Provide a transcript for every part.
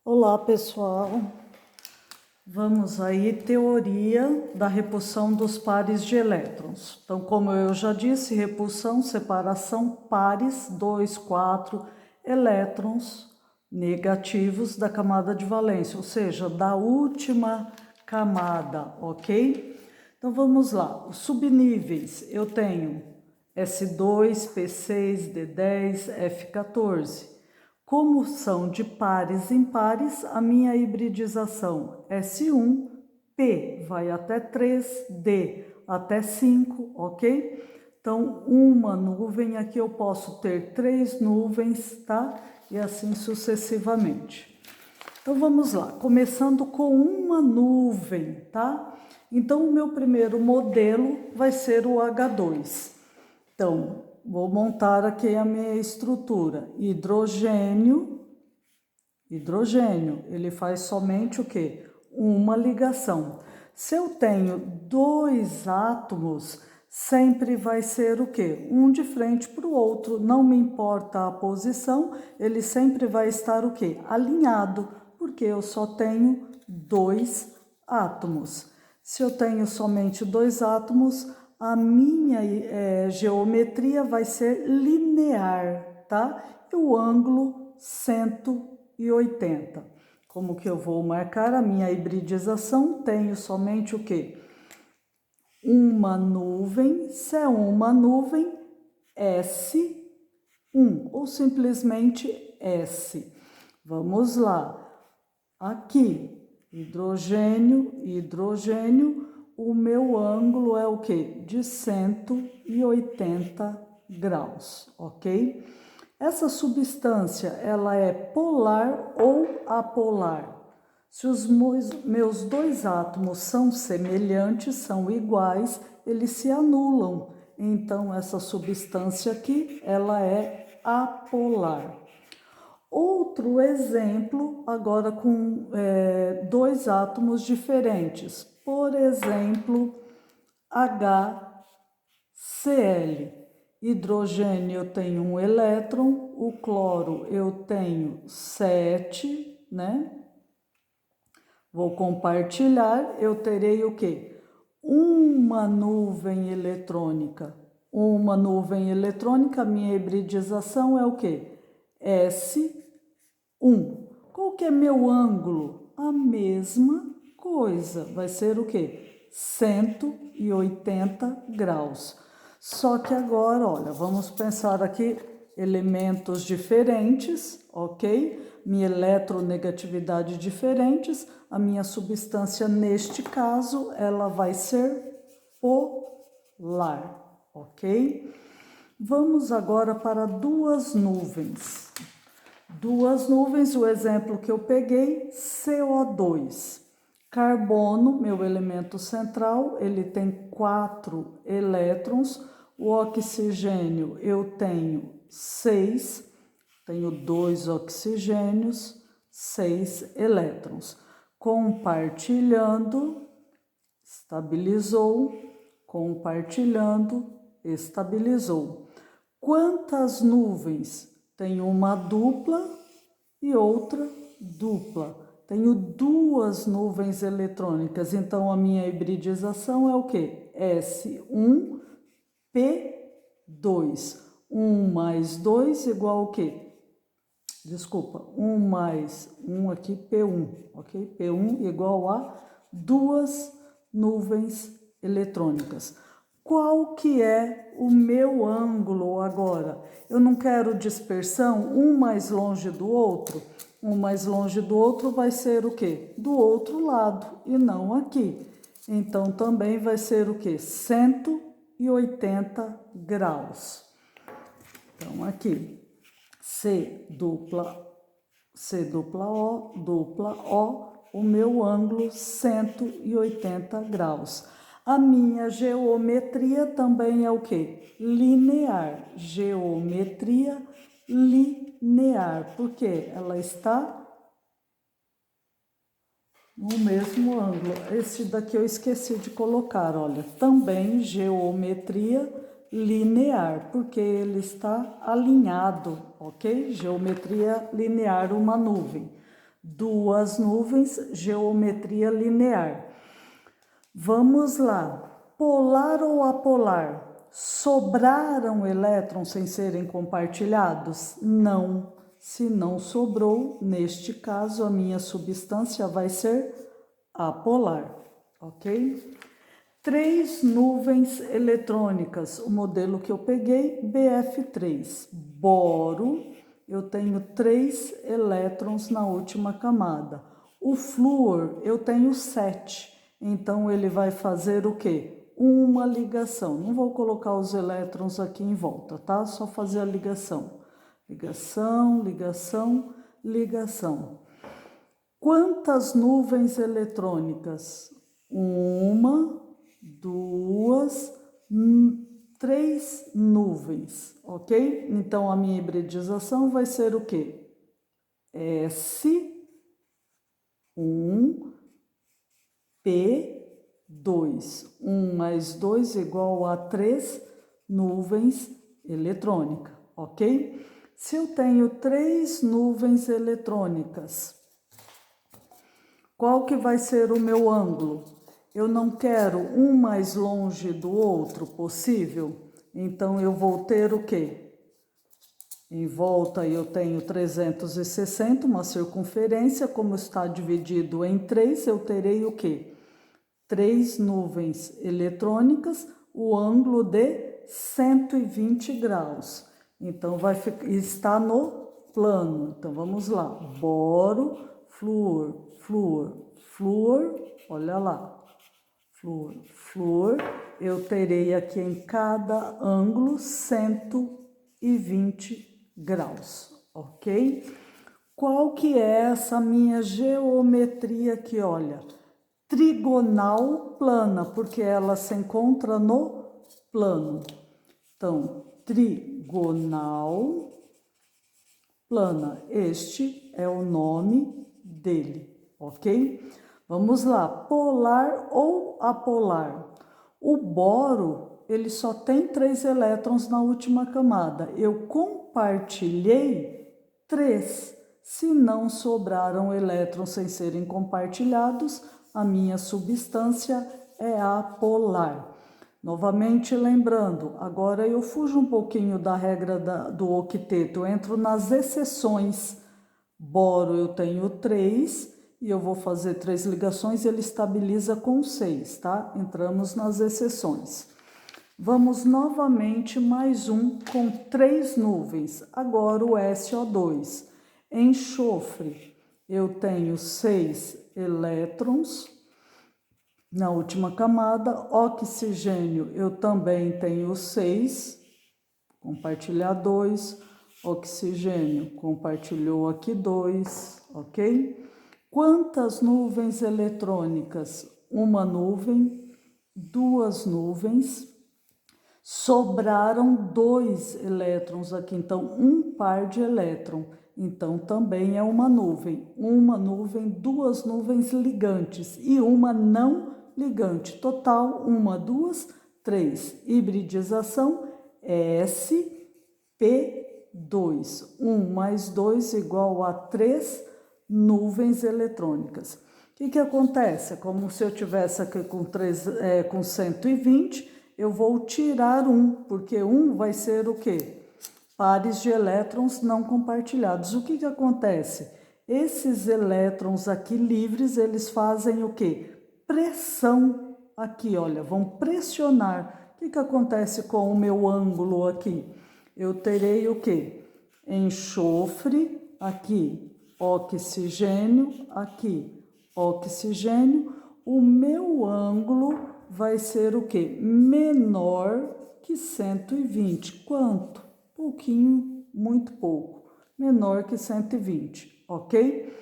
Olá, pessoal. Vamos aí, teoria da repulsão dos pares de elétrons. Então, como eu já disse, repulsão, separação, pares, 2, 4 elétrons negativos da camada de valência, ou seja, da última camada, ok? Então, vamos lá. Os subníveis, eu tenho S2, P6, D10, F14. Como são de pares em pares, a minha hibridização S1, P vai até 3, D até 5, ok? Então, uma nuvem, aqui eu posso ter 3 nuvens, tá? E assim sucessivamente. Então, vamos lá, começando com uma nuvem, tá? Então, o meu primeiro modelo vai ser o H2. Então, vou montar aqui a minha estrutura. Hidrogênio, ele faz somente o quê? Uma ligação. Se eu tenho 2 átomos, sempre vai ser o quê? Um de frente para o outro. Não me importa a posição, ele sempre vai estar o quê? Alinhado, porque eu só tenho 2 átomos. Se eu tenho somente 2 átomos, a minha geometria vai ser linear, tá? E o ângulo 180. Como que eu vou marcar a minha hibridização? Tenho somente o quê? Uma nuvem, se é uma nuvem, S1, ou simplesmente S. Vamos lá. Aqui, hidrogênio, o meu ângulo é o quê? De 180 graus, ok? Essa substância, ela é polar ou apolar? Se os meus 2 átomos são semelhantes, são iguais, eles se anulam. Então, essa substância aqui, ela é apolar. Outro exemplo, agora com 2 átomos diferentes. Por exemplo, HCl. Hidrogênio eu tenho 1 elétron, o cloro eu tenho 7, né? Vou compartilhar, eu terei o quê? Uma nuvem eletrônica. Uma nuvem eletrônica, minha hibridização é o quê? S1. Qual que é meu ângulo? A mesma coisa. Vai ser o quê? 180 graus. Só que agora, olha, vamos pensar aqui elementos diferentes, ok? Minha eletronegatividade diferentes. A minha substância, neste caso, ela vai ser polar, ok? Vamos agora para 2 nuvens. 2 nuvens, o exemplo que eu peguei, CO2. Carbono, meu elemento central, ele tem 4 elétrons. O oxigênio, eu tenho 6, tenho 2 oxigênios, 6 elétrons. Compartilhando, estabilizou, compartilhando, estabilizou. Quantas nuvens? Tenho uma dupla e outra dupla. Tenho 2 nuvens eletrônicas, então a minha hibridização é o quê? S1, P2. 1 mais 2 igual ao quê? Desculpa, 1 mais 1 aqui, P1, ok? P1 igual a 2 nuvens eletrônicas. Qual que é o meu ângulo agora? Eu não quero dispersão, um mais longe do outro. Um mais longe do outro vai ser o quê? Do outro lado e não aqui. Então, também vai ser o quê? 180 graus. Então, aqui, C dupla O, o meu ângulo 180 graus. A minha geometria também é o quê? Linear. Geometria linear, porque ela está no mesmo ângulo. Esse daqui eu esqueci de colocar, olha. Também geometria linear, porque ele está alinhado, ok? Geometria linear, uma nuvem. duas nuvens, geometria linear. Vamos lá. Polar ou apolar? Sobraram elétrons sem serem compartilhados? Não. Se não sobrou, neste caso, a minha substância vai ser apolar, ok? 3 nuvens eletrônicas, o modelo que eu peguei, BF3. Boro, eu tenho 3 elétrons na última camada. O flúor, eu tenho 7, então ele vai fazer o quê? Uma ligação. Não vou colocar os elétrons aqui em volta, tá? Só fazer a ligação. Ligação, ligação, ligação. Quantas nuvens eletrônicas? 1, 2, 3 nuvens, ok? Então, a minha hibridização vai ser o quê? S1, P2. 1 mais 2 igual a 3 nuvens eletrônicas, ok? Se eu tenho 3 nuvens eletrônicas, qual que vai ser o meu ângulo? Eu não quero um mais longe do outro possível, então eu vou ter o quê? Em volta eu tenho 360, uma circunferência, como está dividido em 3, eu terei o quê? 3 nuvens eletrônicas, o ângulo de 120 graus. Então, está no plano. Então, vamos lá. Boro, flúor, flúor, flúor, olha lá. Flúor, flúor, eu terei aqui em cada ângulo 120 graus, ok? Qual que é essa minha geometria aqui, olha? Trigonal plana, porque ela se encontra no plano. Então, trigonal plana, este é o nome dele, ok? Vamos lá, polar ou apolar? O boro, ele só tem 3 elétrons na última camada. Eu compartilhei 3. Se não sobraram elétrons sem serem compartilhados, a minha substância é apolar. Novamente lembrando, agora eu fujo um pouquinho da regra do octeto, eu entro nas exceções. Boro eu tenho 3 e eu vou fazer 3 ligações, ele estabiliza com 6, tá? Entramos nas exceções. Vamos novamente mais um com 3 nuvens, agora o SO2. Enxofre, eu tenho 6 elétrons na última camada. Oxigênio, eu também tenho 6, compartilhar 2. Oxigênio, compartilhou aqui 2, ok? Quantas nuvens eletrônicas? Uma nuvem, 2 nuvens. Sobraram 2 elétrons aqui, então um par de elétron. Então também é uma nuvem, 2 nuvens ligantes e uma não ligante. Total, 1, 2, 3. Hibridização sp2. 1 mais 2 igual a 3 nuvens eletrônicas. O que acontece? É como se eu tivesse aqui com 120, eu vou tirar 1, porque 1 vai ser o quê? Pares de elétrons não compartilhados. O que acontece? Esses elétrons aqui livres, eles fazem o quê? Pressão aqui, olha, vão pressionar. O que acontece com o meu ângulo aqui? Eu terei o quê? Enxofre, aqui, oxigênio, aqui, oxigênio. O meu ângulo vai ser o quê? Menor que 120. Quanto? Pouquinho, muito pouco. Menor que 120, ok?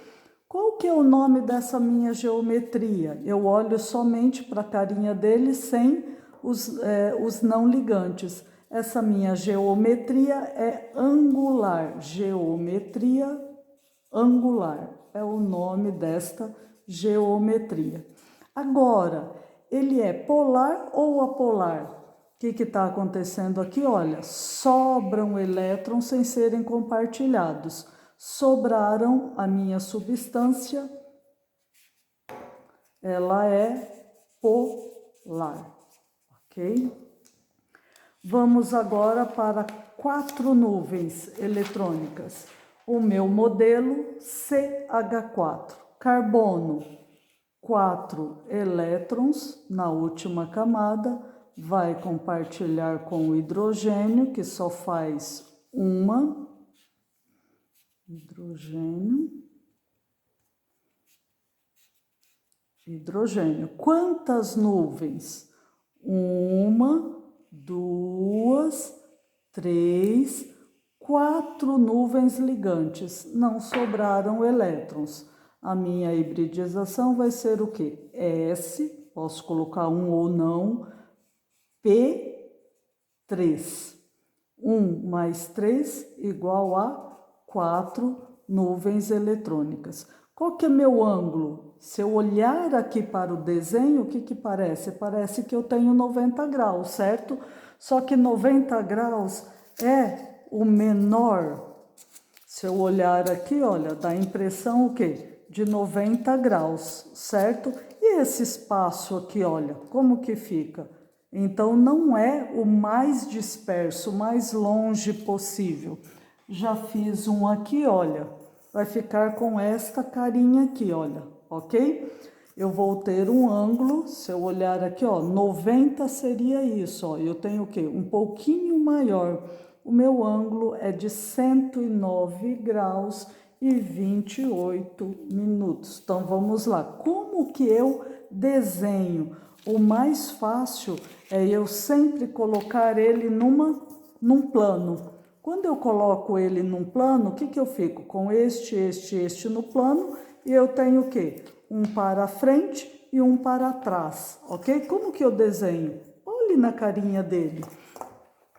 Qual que é o nome dessa minha geometria? Eu olho somente para a carinha dele sem os não ligantes. Essa minha geometria é angular. Geometria angular é o nome desta geometria. Agora, ele é polar ou apolar? O que está acontecendo aqui? Olha, sobram elétrons sem serem compartilhados. sobraram a minha substância, ela é polar, ok? Vamos agora para 4 nuvens eletrônicas. O meu modelo CH4, carbono, 4 elétrons na última camada, vai compartilhar com o hidrogênio, que só faz uma, hidrogênio. Quantas nuvens? 1, 2, 3, 4 nuvens ligantes. Não sobraram elétrons. A minha hibridização vai ser o quê? S, posso colocar um ou não, P3. 1 mais 3 igual a 4 nuvens eletrônicas. Qual que é meu ângulo? Se eu olhar aqui para o desenho, o que que parece? Parece que eu tenho 90 graus, certo? Só que 90 graus é o menor. Se eu olhar aqui, olha, dá a impressão o quê? De 90 graus, certo? E esse espaço aqui, olha, como que fica? Então, não é o mais disperso, o mais longe possível. Já fiz um aqui, olha, vai ficar com esta carinha aqui, olha, ok? Eu vou ter um ângulo, se eu olhar aqui, ó, 90 seria isso, ó, eu tenho o quê? Um pouquinho maior. O meu ângulo é de 109 graus e 28 minutos. Então, vamos lá. Como que eu desenho? O mais fácil é eu sempre colocar ele num plano. Quando eu coloco ele num plano, o que que eu fico? Com este no plano, e eu tenho o quê? Um para frente e um para trás, ok? Como que eu desenho? Olhe na carinha dele.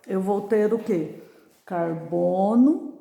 Eu vou ter o quê? Carbono,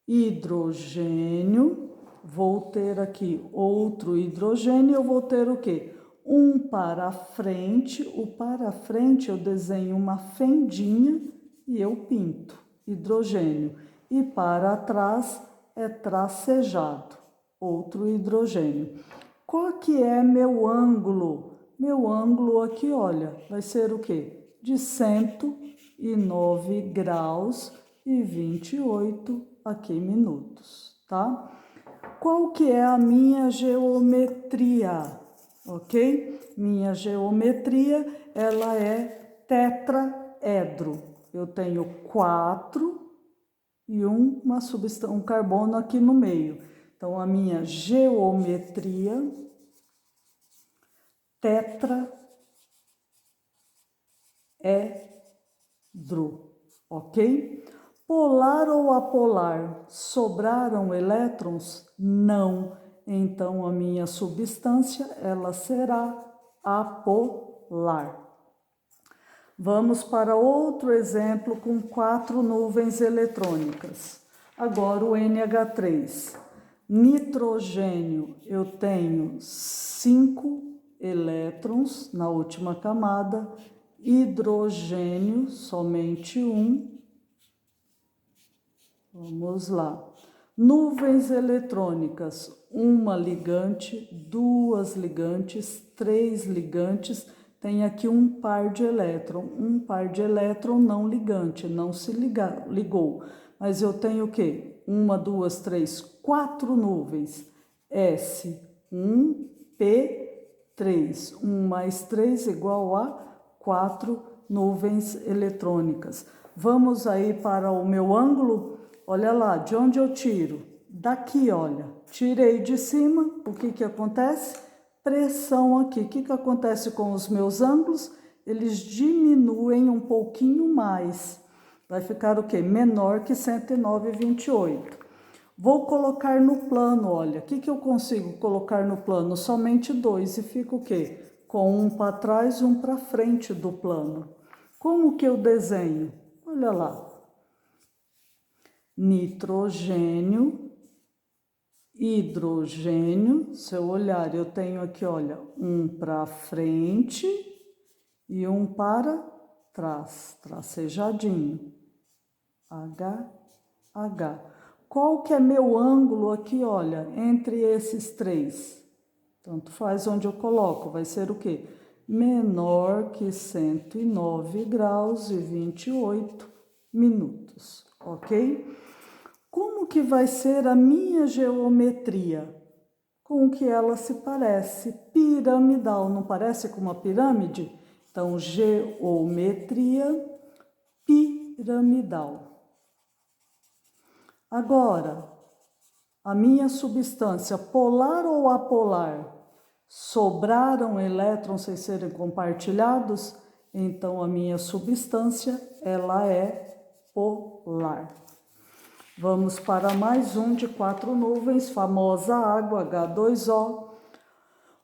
hidrogênio, vou ter aqui outro hidrogênio, eu vou ter o quê? Um para frente, o para frente eu desenho uma fendinha e eu pinto hidrogênio. E para trás é tracejado, outro hidrogênio. Qual que é meu ângulo? Meu ângulo aqui, olha, vai ser o quê? De 109 graus e 28 aqui minutos, tá? Qual que é a minha geometria? Ok? Minha geometria, ela é tetraedro. Eu tenho 4 e um carbono aqui no meio. Então, a minha geometria tetraedro, ok? Polar ou apolar? Sobraram elétrons? Não. Então, a minha substância, ela será apolar. Vamos para outro exemplo com 4 nuvens eletrônicas. Agora o NH3. Nitrogênio, eu tenho 5 elétrons na última camada. Hidrogênio, somente 1. Vamos lá. Nuvens eletrônicas, 1 ligante, 2 ligantes, 3 ligantes, tem aqui um par de elétron não ligante, não se ligou. Mas eu tenho o quê? 1, 2, 3, 4 nuvens. S1, P3. 1 mais 3 igual a 4 nuvens eletrônicas. Vamos aí para o meu ângulo. Olha lá, de onde eu tiro? Daqui, olha. Tirei de cima, o que que acontece? Pressão aqui. O que que acontece com os meus ângulos? Eles diminuem um pouquinho mais. Vai ficar o quê? Menor que 109,28. Vou colocar no plano, olha. O que que eu consigo colocar no plano? Somente 2 e fica o quê? Com um para trás e um para frente do plano. Como que eu desenho? Olha lá. Nitrogênio, hidrogênio, se eu olhar, eu tenho aqui, olha, um para frente e um para trás, tracejadinho, H. Qual que é meu ângulo aqui, olha, entre esses três? Tanto faz onde eu coloco, vai ser o quê? Menor que 109 graus e 28 minutos, ok? Como que vai ser a minha geometria? Com o que ela se parece, piramidal, não parece com uma pirâmide? Então, geometria piramidal. Agora, a minha substância, polar ou apolar, sobraram elétrons sem serem compartilhados? Então, a minha substância, ela é polar. Vamos para mais um de 4 nuvens, famosa água, H2O.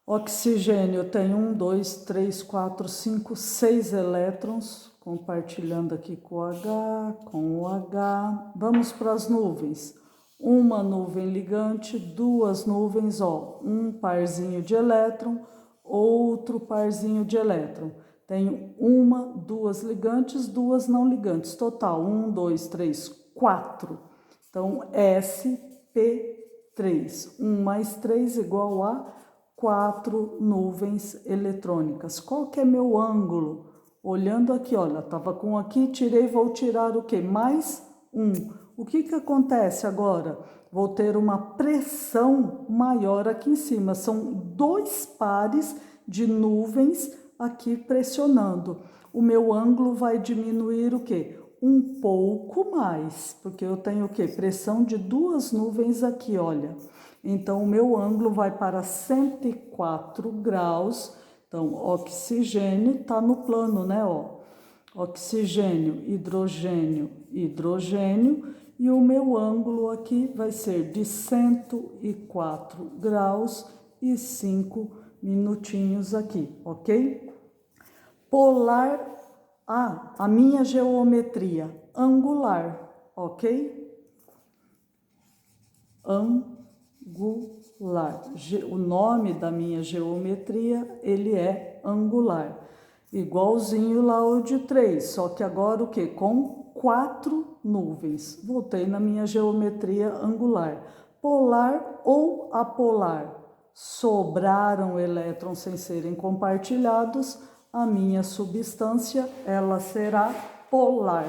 Oxigênio tem 1, 2, 3, 4, 5, 6 elétrons, compartilhando aqui com o H, com o H. Vamos para as nuvens. Uma nuvem ligante, 2 nuvens, ó, um parzinho de elétron, outro parzinho de elétron. Tenho 1, 2 ligantes, 2 não ligantes. Total, 1, 2, 3, 4. Então, sp3, 1 mais 3 igual a 4 nuvens eletrônicas. Qual que é meu ângulo? Olhando aqui, olha, estava com aqui, tirei, vou tirar o quê? Mais 1. O que que acontece agora? Vou ter uma pressão maior aqui em cima. São 2 pares de nuvens aqui pressionando. O meu ângulo vai diminuir o quê? Um pouco mais, porque eu tenho o quê? Pressão de 2 nuvens aqui, olha. Então, o meu ângulo vai para 104 graus. Então, oxigênio está no plano, né? Ó. Oxigênio, hidrogênio, hidrogênio. E o meu ângulo aqui vai ser de 104 graus e 5 minutinhos aqui, ok? Polar, a minha geometria angular, ok? Angular. O nome da minha geometria, ele é angular. Igualzinho lá o de 3, só que agora o que? Com 4 nuvens. Voltei na minha geometria angular. Polar ou apolar? Sobraram elétrons sem serem compartilhados, a minha substância, ela será polar.